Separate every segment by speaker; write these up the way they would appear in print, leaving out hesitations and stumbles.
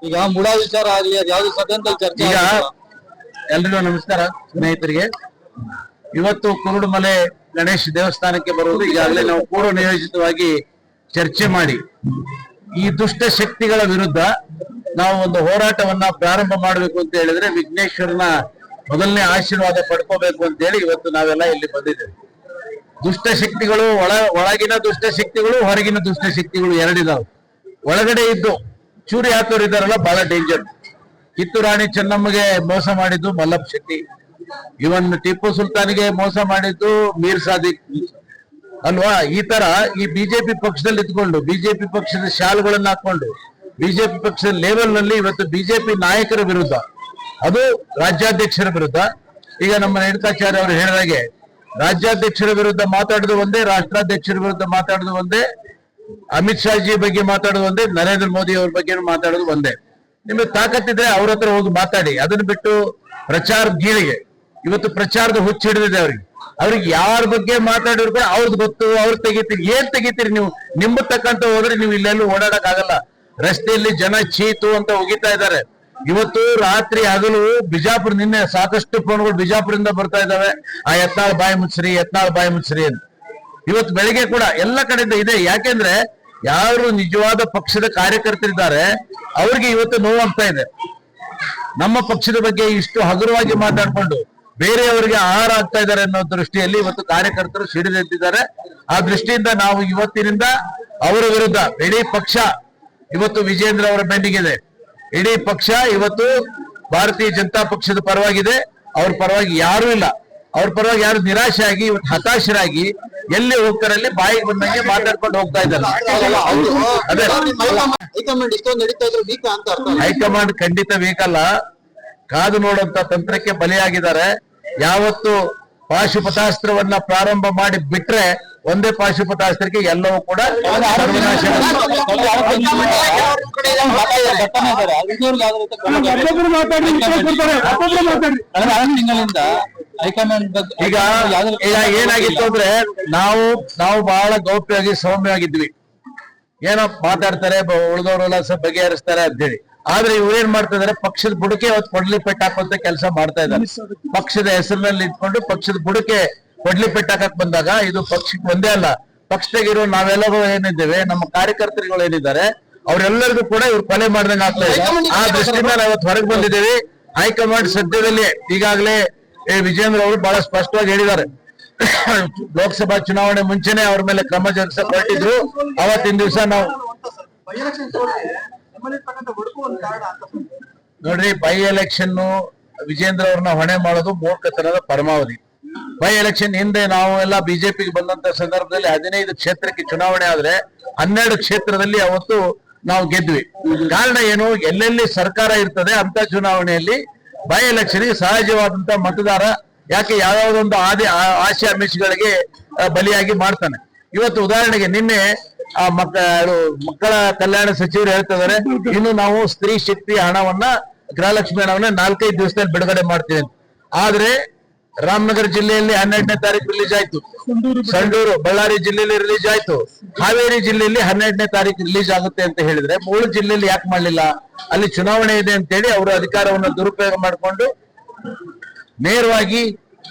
Speaker 1: ಈಗ ಮುಡಾ ವಿಚಾರ ಆಗಲಿ ಅದು ಯಾವ್ದು ಸದನದಲ್ಲಿ ಚರ್ಚೆ
Speaker 2: ಈಗ ಎಲ್ರಿಗೂ ನಮಸ್ಕಾರ ಸ್ನೇಹಿತರಿಗೆ. ಇವತ್ತು ಕುರುಡುಮಲೆ ಗಣೇಶ್ ದೇವಸ್ಥಾನಕ್ಕೆ ಬರುವುದು ಈಗಾಗಲೇ ನಾವು ಪೂರ್ವ ನಿಯೋಜಿತವಾಗಿ ಚರ್ಚೆ ಮಾಡಿ ಈ ದುಷ್ಟ ಶಕ್ತಿಗಳ ವಿರುದ್ಧ ನಾವು ಒಂದು ಹೋರಾಟವನ್ನ ಪ್ರಾರಂಭ ಮಾಡಬೇಕು ಅಂತ ಹೇಳಿದ್ರೆ ವಿಘ್ನೇಶ್ವರನ ಮೊದಲನೇ ಆಶೀರ್ವಾದ ಪಡ್ಕೋಬೇಕು ಅಂತ ಹೇಳಿ ಇವತ್ತು ನಾವೆಲ್ಲ ಇಲ್ಲಿ ಬಂದಿದ್ದೇವೆ. ದುಷ್ಟ ಶಕ್ತಿಗಳು ಒಳಗಿನ ದುಷ್ಟ ಶಕ್ತಿಗಳು, ಹೊರಗಿನ ದುಷ್ಟ ಶಕ್ತಿಗಳು ಎರಡಿದಾವೆ. ಒಳಗಡೆ ಇದ್ದು ಚೂರಿ ಹಾಕೋರು ಇದಾರಲ್ಲ, ಬಹಳ ಡೇಂಜರ್. ಕಿತ್ತೂರು ರಾಣಿ ಚೆನ್ನಮ್ಮಗೆ ಮೋಸ ಮಾಡಿದ್ದು ಮಲ್ಲಪ್ಪ ಶೆಟ್ಟಿ, ಇವನ್ ಟಿಪ್ಪು ಸುಲ್ತಾನ್ಗೆ ಮೋಸ ಮಾಡಿದ್ದು ಮೀರ್ ಸಾದಿಕ್ ಅಲ್ವಾ? ಈ ತರ ಈ ಬಿಜೆಪಿ ಪಕ್ಷದಲ್ಲಿ ಇದ್ಕೊಂಡು ಬಿಜೆಪಿ ಪಕ್ಷದ ಶಾಲ್ಗಳನ್ನ ಹಾಕೊಂಡು ಬಿಜೆಪಿ ಪಕ್ಷದ ಲೆವೆಲ್ ನಲ್ಲಿ ಇವತ್ತು ಬಿಜೆಪಿ ನಾಯಕರ ವಿರುದ್ಧ, ಅದು ರಾಜ್ಯಾಧ್ಯಕ್ಷರ ವಿರುದ್ಧ, ಈಗ ನಮ್ಮ ರೇಣುಕಾಚಾರ್ಯ ಅವರು ಹೇಳಿದಾಗೆ ರಾಜ್ಯಾಧ್ಯಕ್ಷರ ವಿರುದ್ಧ ಮಾತಾಡೋದು ಒಂದೇ, ರಾಷ್ಟ್ರಾಧ್ಯಕ್ಷರ ವಿರುದ್ಧ ಮಾತಾಡೋದು ಒಂದೇ, ಅಮಿತ್ ಶಾ ಜಿ ಬಗ್ಗೆ ಮಾತಾಡೋದು ಒಂದೇ, ನರೇಂದ್ರ ಮೋದಿ ಅವ್ರ ಬಗ್ಗೆ ಮಾತಾಡೋದು ಒಂದೇ. ನಿಮಗೆ ತಾಕತ್ತಿದ್ರೆ ಅವ್ರ ಹತ್ರ ಹೋಗಿ ಮಾತಾಡಿ. ಅದನ್ನ ಬಿಟ್ಟು ಪ್ರಚಾರ ಗೀಳಿಗೆ, ಇವತ್ತು ಪ್ರಚಾರದ ಹುಚ್ಚ ಹಿಡಿದಿದೆ ಅವ್ರಿಗೆ ಯಾರ ಬಗ್ಗೆ ಮಾತಾಡಿದ್ರು ಅವ್ರದ್ದು ಗೊತ್ತು, ಅವ್ರು ತೆಗಿತೀರಿ. ಏನ್ ತೆಗಿತೀರಿ ನೀವು? ನಿಮ್ಮ ತಕ್ಕಂತ ಹೋದ್ರೆ ನೀವು ಇಲ್ಲೆಲ್ಲೂ ಓಡಾಡಕ್ ಆಗಲ್ಲ. ರಸ್ತೆಯಲ್ಲಿ ಜನ ಚೀತು ಅಂತ ಹೋಗಿತಾ ಇದ್ದಾರೆ. ಇವತ್ತು ರಾತ್ರಿ ಹಗಲು ಬಿಜಾಪುರ, ನಿನ್ನೆ ಸಾಕಷ್ಟು ಫೋನ್ಗಳು ಬಿಜಾಪುರದಿಂದ ಬರ್ತಾ ಇದಾವೆ, ಆ ಯತ್ನಾಳ್ ಬಾಯಿ ಮುಚ್ಚ್ರಿ ಅಂತ. ಇವತ್ತು ಬೆಳಿಗ್ಗೆ ಕೂಡ ಎಲ್ಲ ಕಡೆಯಿಂದ ಇದೆ. ಯಾಕೆಂದ್ರೆ ಯಾರು ನಿಜವಾದ ಪಕ್ಷದ ಕಾರ್ಯಕರ್ತರಿದ್ದಾರೆ ಅವ್ರಿಗೆ ಇವತ್ತು ನೋವಾಗ್ತಾ ಇದೆ. ನಮ್ಮ ಪಕ್ಷದ ಬಗ್ಗೆ ಇಷ್ಟು ಹಗುರವಾಗಿ ಮಾತಾಡ್ಕೊಂಡು ಬೇರೆಯವರಿಗೆ ಆಹಾರ ಆಗ್ತಾ ಇದ್ದಾರೆ ಅನ್ನೋ ದೃಷ್ಟಿಯಲ್ಲಿ ಇವತ್ತು ಕಾರ್ಯಕರ್ತರು ಸಿಡಿದೆದ್ದಿದ್ದಾರೆ. ಆ ದೃಷ್ಟಿಯಿಂದ ನಾವು ಇವತ್ತಿನಿಂದ ಅವರ ವಿರುದ್ಧ ಇಡೀ ಪಕ್ಷ ಇವತ್ತು ವಿಜೇಂದ್ರ ಅವರ ಬೆನ್ನಿಗಿದೆ. ಇಡೀ ಪಕ್ಷ ಇವತ್ತು ಭಾರತೀಯ ಜನತಾ ಪಕ್ಷದ ಪರವಾಗಿದೆ. ಅವ್ರ ಪರವಾಗಿ ಯಾರು ಇಲ್ಲ. ಅವ್ರ ಪರವಾಗಿ ಯಾರು ನಿರಾಶೆ ಆಗಿ ಇವತ್ತು ಹತಾಶರಾಗಿ ಎಲ್ಲಿ ಹೋಗ್ತಾರಲ್ಲಿ ಬಾಯಿಗೆ ಬಂದಂಗೆ ಮಾತಾಡ್ಕೊಂಡು ಹೋಗ್ತಾ ಇದ್ದಾರೆ. ಹೈಕಮಾಂಡ್ ಖಂಡಿತ ವೀಕ್ ಅಲ್ಲ, ಕಾದು ನೋಡುವಂತ ತಂತ್ರಕ್ಕೆ ಬಲಿಯಾಗಿದ್ದಾರೆ. ಯಾವತ್ತು ಪಾಶುಪತಾಸ್ತ್ರವನ್ನ ಪ್ರಾರಂಭ ಮಾಡಿ ಬಿಟ್ರೆ ಒಂದೇ ಪಾಶುಪತಾಸ್ತ್ರಕ್ಕೆ ಎಲ್ಲವೂ ಕೂಡ ಸರ್ವನಾಶ. ಈಗ ಏನಾಗಿತ್ತು ಅಂದ್ರೆ ನಾವು ಬಹಳ ಗೌಪ್ಯವಾಗಿ ಸೌಮ್ಯವಾಗಿದ್ವಿ. ಏನೋ ಮಾತಾಡ್ತಾರೆ, ಉಳಿದವರೆಲ್ಲ ಬಗೆಹರಿಸ್ತಾರೆ ಅಂತ ಹೇಳಿ. ಆದ್ರೆ ಇವ್ರು ಏನ್ ಮಾಡ್ತಾ ಇದಾರೆ, ಪಕ್ಷದ ಬುಡಕೆ ಅವತ್ತು ಕೊಡ್ಲಿ ಪೆಟ್ಟು ಹಾಕುವಂತ ಕೆಲಸ ಮಾಡ್ತಾ ಇದ್ದಾರೆ. ಪಕ್ಷದ ಹೆಸರಿನಲ್ಲಿ ಇಟ್ಕೊಂಡು ಪಕ್ಷದ ಬುಡಕೆ ಕೊಡ್ಲಿ ಪೆಟ್ಟು ಹಾಕಕ್ ಬಂದಾಗ ಇದು ಪಕ್ಷಕ್ಕೆ ಒಂದೇ ಅಲ್ಲ, ಪಕ್ಷದಾಗಿರೋ ನಾವೆಲ್ಲರೂ ಏನಿದ್ದೇವೆ, ನಮ್ಮ ಕಾರ್ಯಕರ್ತರುಗಳು ಏನಿದ್ದಾರೆ ಅವರೆಲ್ಲರಿಗೂ ಕೂಡ ಇವ್ರು ಕೊಲೆ ಮಾಡ್ದಂಗೆ ಆಗ್ತಾ ಇದೆ. ಆ ದೃಷ್ಟಿಯಿಂದ ನಾವು ಇವತ್ತು ಹೊರಗೆ ಬಂದಿದ್ದೇವೆ. ಹೈಕಮಾಂಡ್ ಸದ್ಯದಲ್ಲಿ ಈಗಾಗಲೇ ವಿಜೇಂದ್ರ ಅವರು ಬಹಳ ಸ್ಪಷ್ಟವಾಗಿ ಹೇಳಿದ್ದಾರೆ, ಲೋಕಸಭಾ ಚುನಾವಣೆ ಮುಂಚೆನೆ ಅವ್ರ ಮೇಲೆ ಕ್ರಮ ಜರುಗಿಸಕ್ ಹೊರಟಿದ್ರು. ಅವತ್ತಿನ ದಿವಸ ನಾವು ನೋಡ್ರಿ, ಬೈ ಎಲೆಕ್ಷನ್ ವಿಜೇಂದ್ರ ಅವ್ರನ್ನ ಹೊಣೆ ಮಾಡೋದು ಮೂರ್ಖತನದ ಪರಮಾವಧಿ. ಬೈ ಎಲೆಕ್ಷನ್ ಹಿಂದೆ ನಾವು ಎಲ್ಲ ಬಿಜೆಪಿಗೆ ಬಂದಂತ ಸಂದರ್ಭದಲ್ಲಿ 15 ಕ್ಷೇತ್ರಕ್ಕೆ ಚುನಾವಣೆ ಆದ್ರೆ 12 ಕ್ಷೇತ್ರದಲ್ಲಿ ಅವತ್ತು ನಾವು ಗೆದ್ವಿ. ಕಾರಣ ಏನು? ಎಲ್ಲೆಲ್ಲಿ ಸರ್ಕಾರ ಇರ್ತದೆ ಅಂತ ಚುನಾವಣೆಯಲ್ಲಿ ಬೈ ಎಲೆಕ್ಷನ್ ಸಹಜವಾದಂತ ಮತದಾರ ಯಾಕೆ ಯಾವ್ಯಾವ್ದೊಂದು ಆಶೆ ಆಮಿಷಗಳಿಗೆ ಬಲಿಯಾಗಿ ಮಾಡ್ತಾನೆ. ಇವತ್ತು ಉದಾಹರಣೆಗೆ ನಿನ್ನೆ ಆ ಮಕ್ಕಳ ಕಲ್ಯಾಣ ಸಚಿವರು ಹೇಳ್ತಿದ್ದಾರೆ, ಇನ್ನು ನಾವು ಸ್ತ್ರೀ ಶಕ್ತಿ ಹಣವನ್ನ, ಗೃಹಲಕ್ಷ್ಮಿ ಹಣವನ್ನ 4-5 ದಿವಸದಲ್ಲಿ ಬಿಡುಗಡೆ ಮಾಡ್ತೀವಿ ಅಂತ. ಆದ್ರೆ ರಾಮನಗರ ಜಿಲ್ಲೆಯಲ್ಲಿ 12ನೇ ತಾರೀಕು ರಿಲೀಸ್ ಆಯ್ತು, ಸಂಡೂರು ಬಳ್ಳಾರಿ ಜಿಲ್ಲೆಯಲ್ಲಿ ರಿಲೀಸ್ ಆಯ್ತು, ಹಾವೇರಿ ಜಿಲ್ಲೆಯಲ್ಲಿ 12ನೇ ತಾರೀಕು ರಿಲೀಸ್ ಆಗುತ್ತೆ ಅಂತ ಹೇಳಿದ್ರೆ 3 ಜಿಲ್ಲೆಯಲ್ಲಿ ಯಾಕೆ ಮಾಡ್ಲಿಲ್ಲ? ಅಲ್ಲಿ ಚುನಾವಣೆ ಇದೆ ಅಂತ ಹೇಳಿ ಅವರು ಅಧಿಕಾರವನ್ನು ದುರುಪಯೋಗ ಮಾಡಿಕೊಂಡು ನೇರವಾಗಿ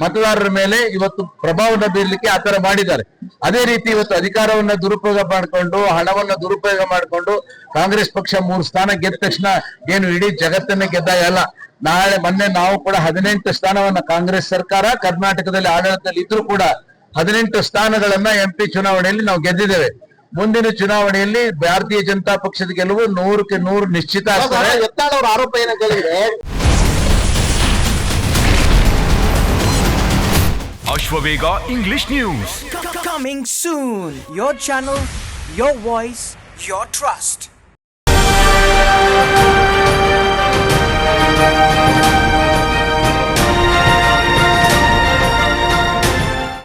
Speaker 2: ಮತದಾರರ ಮೇಲೆ ಇವತ್ತು ಪ್ರಭಾವವನ್ನು ಬೀರ್ಲಿಕ್ಕೆ ಆತರ ಮಾಡಿದ್ದಾರೆ. ಅದೇ ರೀತಿ ಇವತ್ತು ಅಧಿಕಾರವನ್ನ ದುರುಪಯೋಗ ಮಾಡಿಕೊಂಡು, ಹಣವನ್ನ ದುರುಪಯೋಗ ಮಾಡಿಕೊಂಡು ಕಾಂಗ್ರೆಸ್ ಪಕ್ಷ 3 ಸ್ಥಾನ ಗೆದ್ದ ತಕ್ಷಣ ಏನು ಇಡೀ ಜಗತ್ತನ್ನೇ ಗೆದ್ದಾಗ ಮೊನ್ನೆ ನಾವು ಕೂಡ 18 ಸ್ಥಾನವನ್ನ ಕಾಂಗ್ರೆಸ್ ಸರ್ಕಾರ ಕರ್ನಾಟಕದಲ್ಲಿ ಆಡಳಿತದಲ್ಲಿ ಇದ್ರೂ ಕೂಡ 18 ಸ್ಥಾನಗಳನ್ನ MP ಚುನಾವಣೆಯಲ್ಲಿ ನಾವು ಗೆದ್ದಿದ್ದೇವೆ. ಮುಂದಿನ ಚುನಾವಣೆಯಲ್ಲಿ ಭಾರತೀಯ ಜನತಾ ಪಕ್ಷದ ಗೆಲುವು 100ಕ್ಕೆ 100 ನಿಶ್ಚಿತ ಆಗ್ತದೆ.
Speaker 1: ಆರೋಪ ಏನಾಗಿದೆ?
Speaker 3: Ashwavega English News.
Speaker 4: Coming soon. Your channel, your voice, your trust.